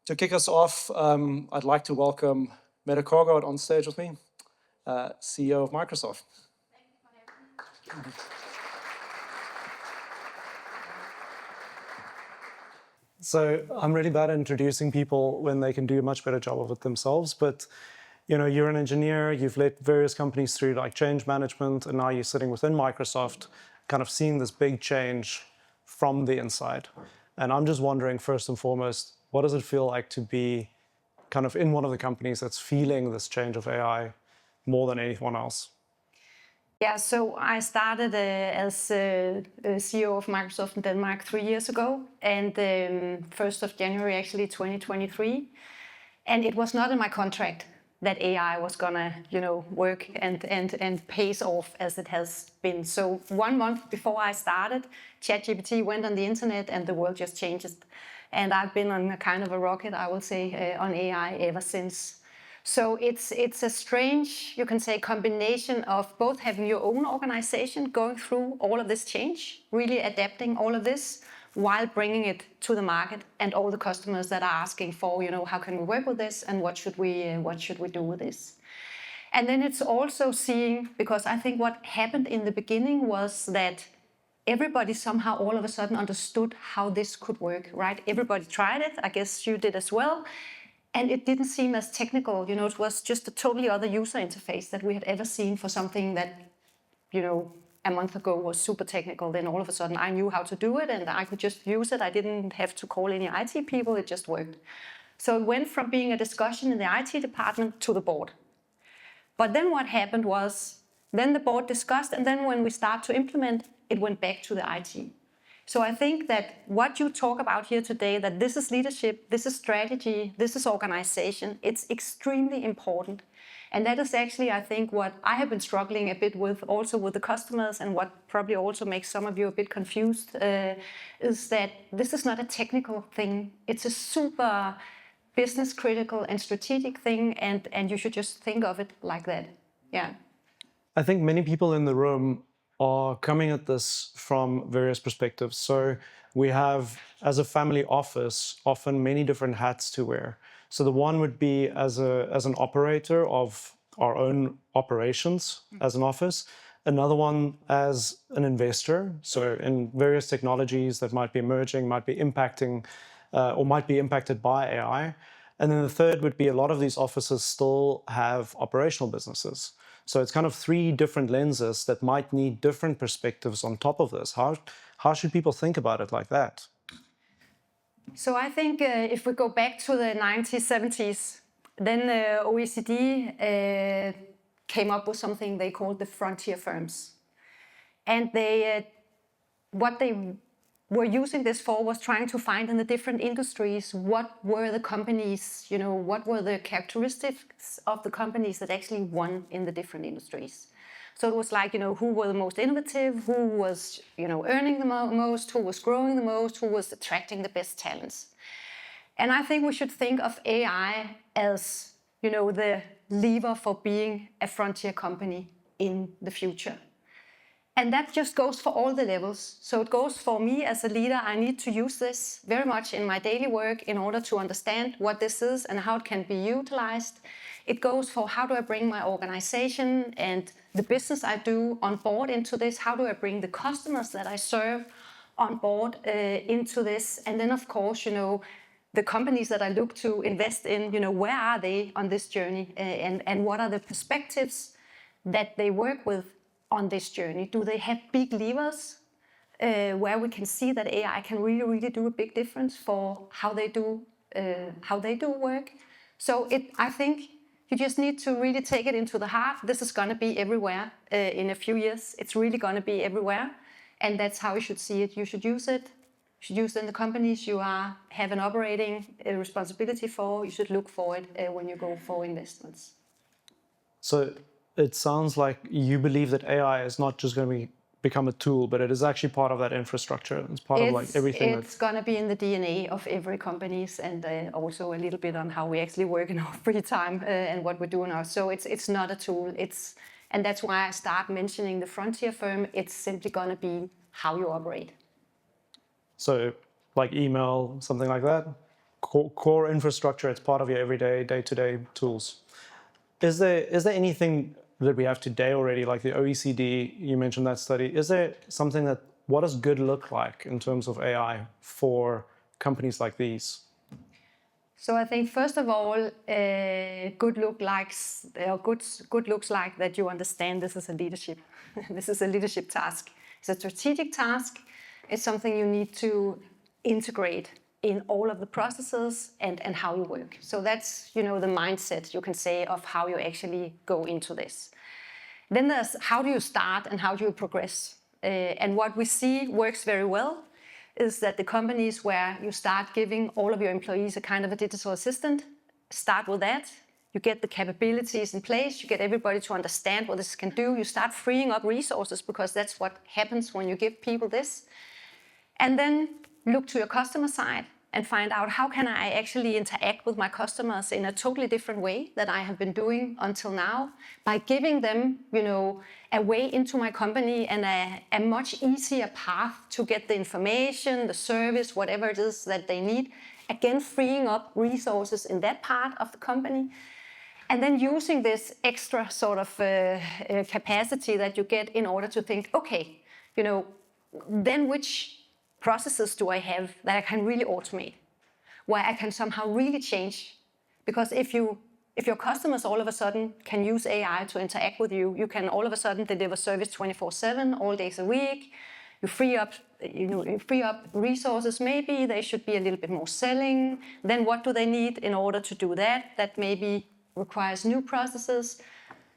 To kick us off, I'd like to welcome Mette Kaagaard on stage with me, CEO of Microsoft. So I'm really bad at introducing people when they can do a much better job of it themselves. But you're an engineer, you've led various companies through like change management, and now you're sitting within Microsoft, kind of seeing this big change from the inside. And I'm just wondering, first and foremost, what does it feel like to be kind of in one of the companies that's feeling this change of AI more than anyone else? Yeah, so I started as CEO of Microsoft in Denmark 3 years ago, and 1st of January, actually 2023. And it was not in my contract that AI was gonna, work and pays off as it has been. So 1 month before I started, ChatGPT went on the internet and the world just changed. And I've been on a kind of a rocket, I will say, on AI ever since. So it's a strange, you can say, combination of both having your own organization going through all of this change, really adapting all of this, while bringing it to the market and all the customers that are asking for, how can we work with this and what should we do with this? And then it's also seeing, because I think what happened in the beginning was that everybody somehow all of a sudden understood how this could work, right? Everybody tried it, I guess you did as well. And it didn't seem as technical, it was just a totally other user interface that we had ever seen for something that, a month ago was super technical. Then all of a sudden I knew how to do it and I could just use it. I didn't have to call any IT people, it just worked. So it went from being a discussion in the IT department to the board. But then what happened was, then the board discussed, and then when we start to implement, it went back to the IT. So I think that what you talk about here today, that this is leadership, this is strategy, this is organization, it's extremely important. And that is actually, I think, what I have been struggling a bit with, also with the customers, and what probably also makes some of you a bit confused, is that this is not a technical thing. It's a super business critical and strategic thing, and you should just think of it like that. Yeah. I think many people in the room are coming at this from various perspectives. So we have, as a family office, often many different hats to wear. So the one would be as an operator of our own operations as an office. Another one as an investor, so in various technologies that might be emerging, might be impacting, or might be impacted by AI. And then the third would be a lot of these offices still have operational businesses. So it's kind of 3 different lenses that might need different perspectives on top of this. How should people think about it like that? So I think if we go back to the 90s, 70s, then OECD came up with something they called the frontier firms. And what they were using this for was trying to find in the different industries what were the companies, what were the characteristics of the companies that actually won in the different industries. So it was like, who were the most innovative, who was, earning the most, who was growing the most, who was attracting the best talents. And I think we should think of AI as, the lever for being a frontier company in the future. And that just goes for all the levels. So it goes for me as a leader. I need to use this very much in my daily work in order to understand what this is and how it can be utilized. It goes for how do I bring my organization and the business I do on board into this? How do I bring the customers that I serve on board into this? And then, of course, the companies that I look to invest in, where are they on this journey? And what are the perspectives that they work with on this journey? Do they have big levers where we can see that AI can really, really do a big difference for how they do work? So I think you just need to really take it into the heart. This is going to be everywhere in a few years. It's really going to be everywhere. And that's how you should see it. You should use it. You should use it in the companies you have an operating responsibility for. You should look for it when you go for investments. So it sounds like you believe that AI is not just going to become a tool, but it is actually part of that infrastructure. It's part of like everything. It's going to be in the DNA of every companies, and also a little bit on how we actually work in our free time and what we do now. So it's not a tool. And that's why I start mentioning the frontier firm. It's simply going to be how you operate. So like email, something like that? core infrastructure. It's part of your everyday, day-to-day tools. Is there anything that we have today already, like the OECD, you mentioned that study, is there something what does good look like in terms of AI for companies like these? So I think first of all, good looks like that you understand this is a leadership. This is a leadership task. It's a strategic task. It's something you need to integrate in all of the processes and how you work. So that's, the mindset, you can say, of how you actually go into this. Then there's how do you start and how do you progress? And what we see works very well is that the companies where you start giving all of your employees a kind of a digital assistant, start with that. You get the capabilities in place, you get everybody to understand what this can do, you start freeing up resources because that's what happens when you give people this. And then look to your customer side and find out how can I actually interact with my customers in a totally different way that I have been doing until now by giving them, a way into my company and a much easier path to get the information, the service, whatever it is that they need. Again, freeing up resources in that part of the company. And then using this extra sort of capacity that you get in order to think, okay, then which processes do I have that I can really automate, where I can somehow really change? Because if your customers all of a sudden can use AI to interact with you, you can all of a sudden deliver service 24/7, all days a week. You free up resources. Maybe they should be a little bit more selling. Then what do they need in order to do that? That maybe requires new processes.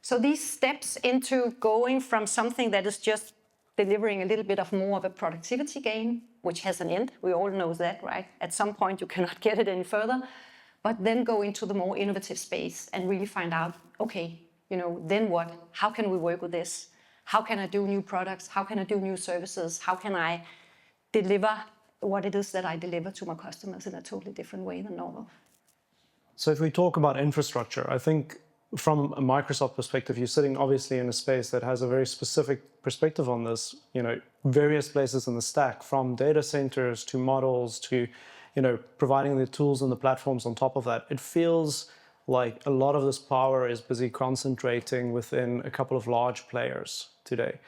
So these steps into going from something that is just delivering a little bit of more of a productivity gain, which has an end. We all know that, right? At some point, you cannot get it any further. But then go into the more innovative space and really find out, okay, then what? How can we work with this? How can I do new products? How can I do new services? How can I deliver what it is that I deliver to my customers in a totally different way than normal? So if we talk about infrastructure, I think from a Microsoft perspective, you're sitting obviously in a space that has a very specific perspective on this, various places in the stack, from data centers to models to, providing the tools and the platforms on top of that. It feels like a lot of this power is busy concentrating within a couple of large players today.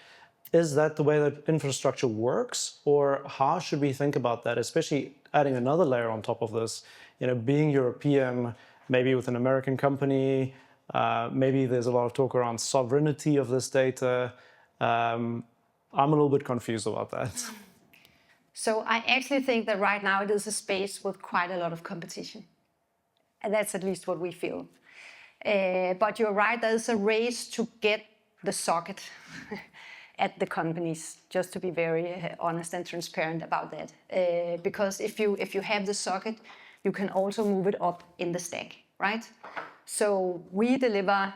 Is that the way that infrastructure works, or how should we think about that, especially adding another layer on top of this, being European, maybe with an American company, maybe there's a lot of talk around sovereignty of this data. I'm a little bit confused about that. So I actually think that right now it is a space with quite a lot of competition. And that's at least what we feel. But you're right, there's a race to get the socket at the companies, just to be very honest and transparent about that. Because if you have the socket, you can also move it up in the stack, right? So we deliver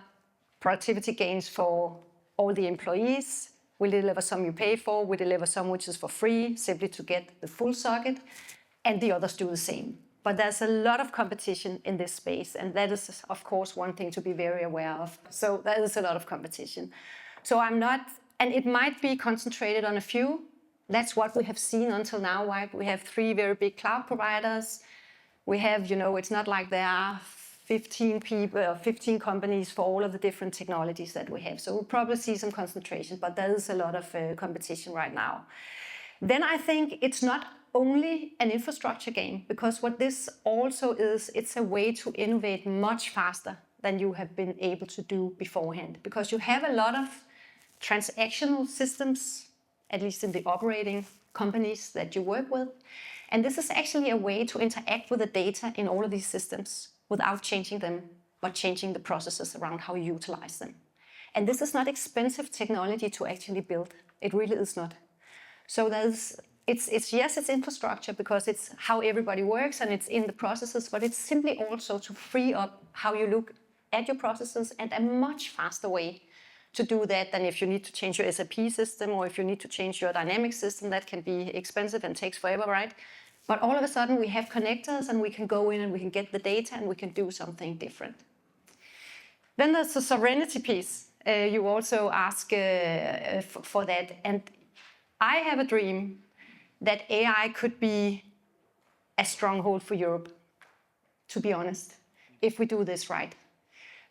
productivity gains for all the employees. We deliver some you pay for. We deliver some which is for free, simply to get the full socket. And the others do the same. But there's a lot of competition in this space. And that is, of course, one thing to be very aware of. So there is a lot of competition. So and it might be concentrated on a few. That's what we have seen until now, right? We have 3 very big cloud providers. We have, it's not like there are 15 people or 15 companies for all of the different technologies that we have. So we'll probably see some concentration, but there is a lot of competition right now. Then I think it's not only an infrastructure game, because what this also is, it's a way to innovate much faster than you have been able to do beforehand. Because you have a lot of transactional systems, at least in the operating companies that you work with. And this is actually a way to interact with the data in all of these systems without changing them, but changing the processes around how you utilize them. And this is not expensive technology to actually build. It really is not. So it's infrastructure because it's how everybody works and it's in the processes, but it's simply also to free up how you look at your processes and a much faster way to do that than if you need to change your SAP system or if you need to change your dynamic system. That can be expensive and takes forever, right? But all of a sudden we have connectors and we can go in and we can get the data and we can do something different. Then there's the sovereignty piece. You also ask for that. And I have a dream that AI could be a stronghold for Europe. to be honest, if we do this right.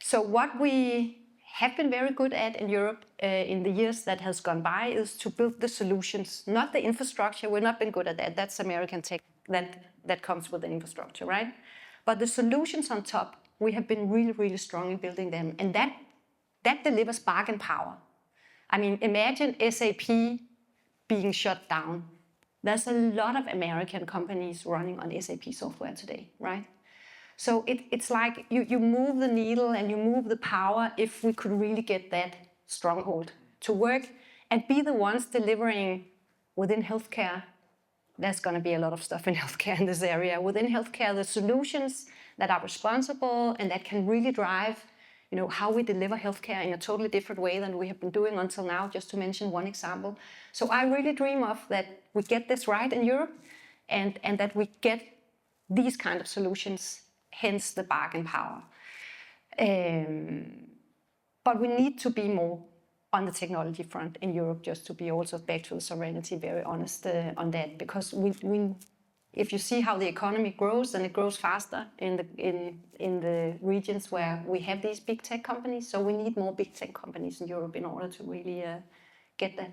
So what we have been very good at in Europe in the years that has gone by is to build the solutions, not the infrastructure. We've not been good at that. That's American tech that comes with the infrastructure, right? But the solutions on top, we have been really, really strong in building them. And that delivers bargain power. I mean, imagine SAP being shut down. There's a lot of American companies running on SAP software today, right? So it's like you move the needle and you move the power if we could really get that stronghold to work and be the ones delivering within healthcare. There's going to be a lot of stuff in healthcare in this area. Within healthcare, the solutions that are responsible and that can really drive, how we deliver healthcare in a totally different way than we have been doing until now, just to mention one example. So I really dream of that we get this right in Europe and that we get these kind of solutions, hence the bargain power. But we need to be more on the technology front in Europe, just to be also back to the sovereignty, very honest on that, because if you see how the economy grows, then it grows faster in the regions where we have these big tech companies. So we need more big tech companies in Europe in order to really get that.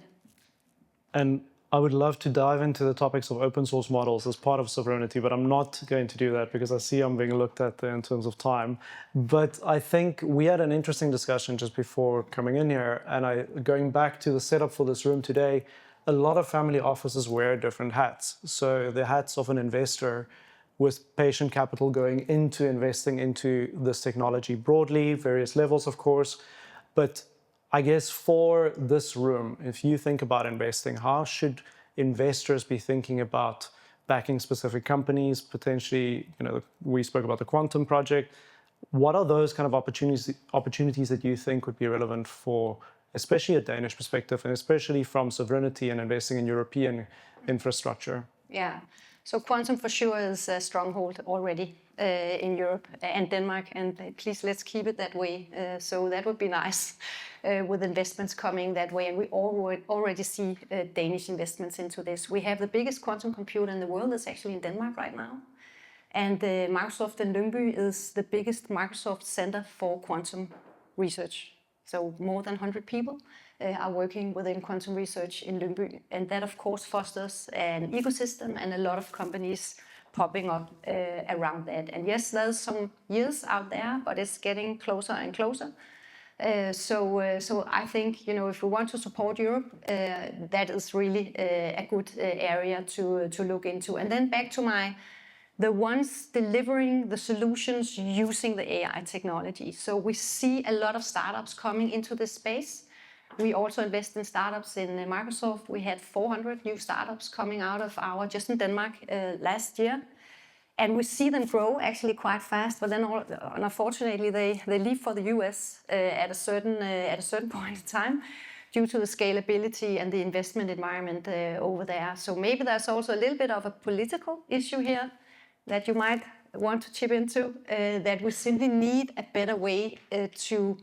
And I would love to dive into the topics of open source models as part of sovereignty, but I'm not going to do that because I see I'm being looked at there in terms of time. But I think we had an interesting discussion just before coming in here, and going back to the setup for this room today, a lot of family offices wear different hats. So the hats of an investor with patient capital going into investing into this technology broadly, various levels, of course. But I guess for this room, if you think about investing, how should investors be thinking about backing specific companies? Potentially, we spoke about the quantum project. What are those kind of opportunities that you think would be relevant for, especially a Danish perspective, and especially from sovereignty and investing in European infrastructure? Yeah, so quantum for sure is a stronghold already in Europe and Denmark, and please let's keep it that way. So that would be nice with investments coming that way, and we already see Danish investments into this. We have the biggest quantum computer in the world is actually in Denmark right now, and Microsoft in Lyngby is the biggest Microsoft center for quantum research. So more than 100 people are working within quantum research in Lyngby, and that of course fosters an ecosystem and a lot of companies popping up around that. And yes, there's some years out there, but it's getting closer and closer. So I think, if we want to support Europe, that is really a good area to look into. And then back to the ones delivering the solutions using the AI technology. So we see a lot of startups coming into this space. We also invest in startups in Microsoft. We had 400 new startups coming out of just in Denmark last year. And we see them grow actually quite fast, but then unfortunately they leave for the US at a certain point in time due to the scalability and the investment environment over there. So maybe there's also a little bit of a political issue here that you might want to chip into, that we simply need a better way to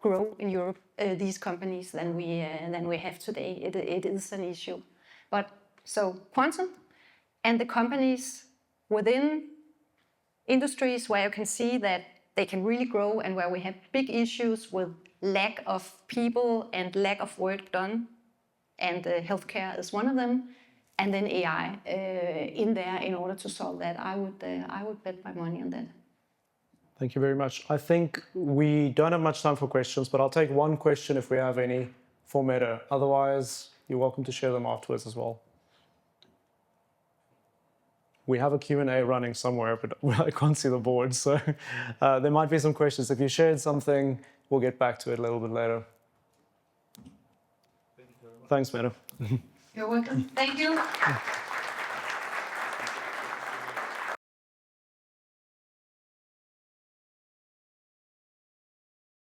grow in Europe these companies than we have today. It is an issue. But so quantum and the companies within industries where you can see that they can really grow and where we have big issues with lack of people and lack of work done, and healthcare is one of them, and then AI in there in order to solve that. I would bet my money on that. Thank you very much. I think we don't have much time for questions, but I'll take one question if we have any for Mette. Otherwise, you're welcome to share them afterwards as well. We have a Q&A running somewhere, but I can't see the board, so there might be some questions. If you shared something, we'll get back to it a little bit later. Thanks, Mette. You're welcome. Thank you.